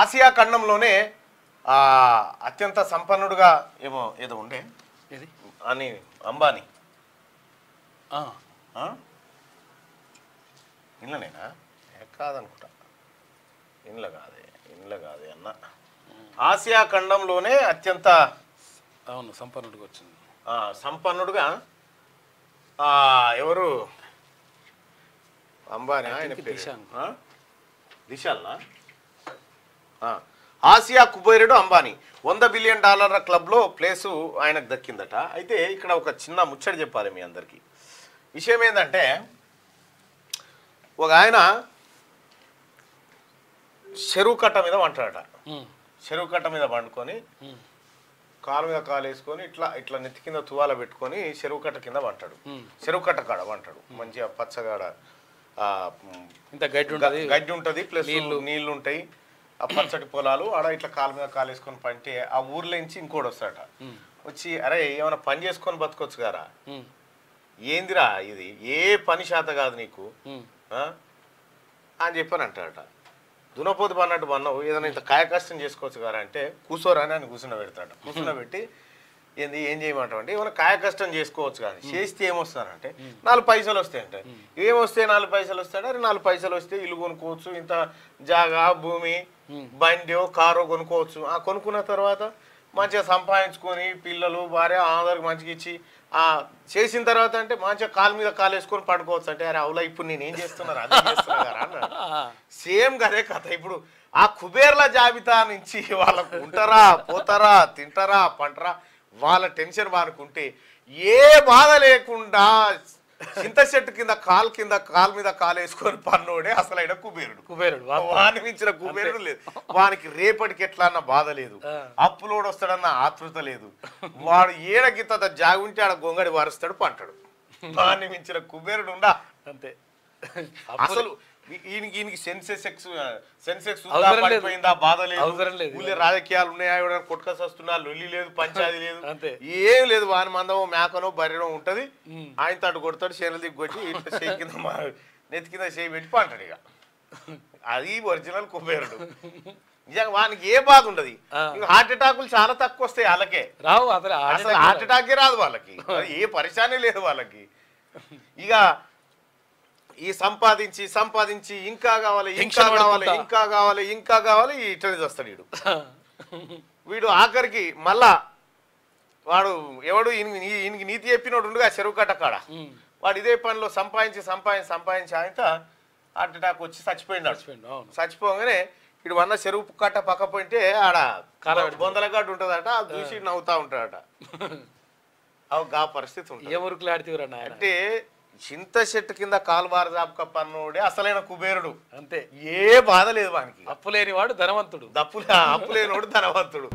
Asia ఖండంలోనే అత్యంత సంపన్నుడుగా ఏదో ఉండే అని అంబానీ ఇండ్లనేనా కాదనుకుంటా ఇండ్ల కాదే అన్న ఆసియా ఖండంలోనే అత్యంత సంపన్నుడిగా వచ్చింది సంపన్నుడుగా ఎవరు అంబానీ ఆయన దిశాల్నా ఆసియా కుబేరుడు అంబానీ $100 బిలియన్ క్లబ్లో ప్లేసు ఆయనకు దక్కిందట. అయితే ఇక్కడ ఒక చిన్న ముచ్చట చెప్పాలి మీ అందరికీ. విషయం ఏంటంటే ఒక ఆయన చెరువు కట్ట మీద వంటాడట. చెరువు కట్ట మీద వండుకొని కాలు మీద కాలు వేసుకొని ఇట్లా నెత్తి కింద తువాల పెట్టుకొని చెరువు కట్ట కింద వంటాడు. చెరువు కట్ట కాడ వంటాడు. మంచిగా పచ్చగాడ గడ్డి ఉంటుంది, ప్లస్ నీళ్లు ఉంటాయి, ఆ పచ్చటి పొలాలు. ఆడ ఇట్లా కాలు మీద కాలు వేసుకొని పంటే ఆ ఊర్లో నుంచి ఇంకోటి వస్తాడట. వచ్చి అరే ఏమైనా పని చేసుకొని బతకొచ్చు గారా, ఏందిరా ఇది, ఏ పని శాత కాదు నీకు అని చెప్పని అంటాడట. దునపోతు పన్నట్టు పన్నావు, ఏదైనా ఇంత కాయ కష్టం చేసుకోవచ్చు కదా అంటే కూర్చోరా అని ఆయన కూర్చుండబెడతాడు. కూర్చుండబెట్టి ఏం చేయమంటావు అంటే ఏమైనా కాయ కష్టం చేసుకోవచ్చు కానీ చేస్తే ఏమొస్తానంటే 4 పైసలు వస్తాయంటే ఏమొస్తే 4 పైసలు వస్తాయంటే అరే 4 పైసలు వస్తే ఇల్లు కొనుక్కోవచ్చు, ఇంత జాగా భూమి బండి కారో కొనుక్కోవచ్చు. ఆ కొనుక్కున్న తర్వాత మంచిగా సంపాదించుకొని పిల్లలు భార్య అందరికి మంచిగా ఇచ్చి చేసిన తర్వాత అంటే మంచిగా కాలు మీద కాలు వేసుకొని పడుకోవచ్చు. అంటే అరే అవులా ఇప్పుడు నేను ఏం చేస్తున్నారు అదే చేస్తున్నా అన్నాడు. సేమ్ గదే కథ. ఇప్పుడు ఆ కుబేర్ల జాబితా నుంచి వాళ్ళకు ఉంటారా పోతారా తింటారా పంటరా వాళ్ళ టెన్షన్ వానుకుంటే ఏ బాధ లేకుండా చింత చెట్టు కింద కాలు మీద కాలు వేసుకొని పన్నోడే అసలైన కుబేరుడు. వాని మించిన కుబేరుడు లేదు. వానికి రేపటికి ఎట్లా అన్న బాధ లేదు, అప్పులోడు వస్తాడన్న ఆతృత లేదు. వాడు ఏడగిత జాగుంటే ఆడ గొంగడి వారుస్తాడు పంటాడు. వాని మించిన కుబేరుడు ఉండా అంతే. అసలు ఈయనకి సెన్సెక్స్ పడిపోయిందా బాధ లేదు, ఊళ్ళో రాజకీయాలు ఉన్నాయా కొట్టుకసి వస్తున్నా లొల్లి లేదు, పంచాయతీ లేదు, ఏం లేదు. వాని మందమో మేకనో బర్రెనో ఉంటది, ఆయన తట్టు కొడతాడు, చేనులు దిగ్గొచ్చి ఇట్లా చేయి కింద నెత్తి కింద చేయి పెట్టి పంటాడు. ఇక అది ఒరిజినల్ కుబేరుడు. నిజంగా వానికి ఏ బాధ ఉండదు. హార్ట్ అటాకులు చాలా తక్కువ వస్తాయి వాళ్ళకే, రావు అసలు హార్ట్ అటాకే రాదు వాళ్ళకి, ఏ పరిశానే లేదు వాళ్ళకి. ఇక ఈ సంపాదించి ఇంకా కావాలి ఇట్లనే వస్తాడు వీడు. వీడు ఆఖరికి మళ్ళా వాడు ఎవడు ఈయనకి నీతి చెప్పినోడు ఉండగా చెరువు కట్ట కాడ వాడు ఇదే పనిలో సంపాదించి ఆయన హార్ట్ అటాక్ వచ్చి చచ్చిపోగానే వీడు వన్న చెరువు కట్ట పక్క పోయింటే ఆడ బొందల గడ్డ ఉంటుందట, చూసి నవ్వుతా ఉంటాడట. గా పరిస్థితి ఉంటుంది. అంటే చింత చెట్టు కింద కాలుబార జాబక పన్నోడే అసలైన కుబేరుడు. అంతే, ఏ బాధ లేదు వానికి. అప్పు లేనివాడు ధనవంతుడు. అప్పు లేనివాడు ధనవంతుడు.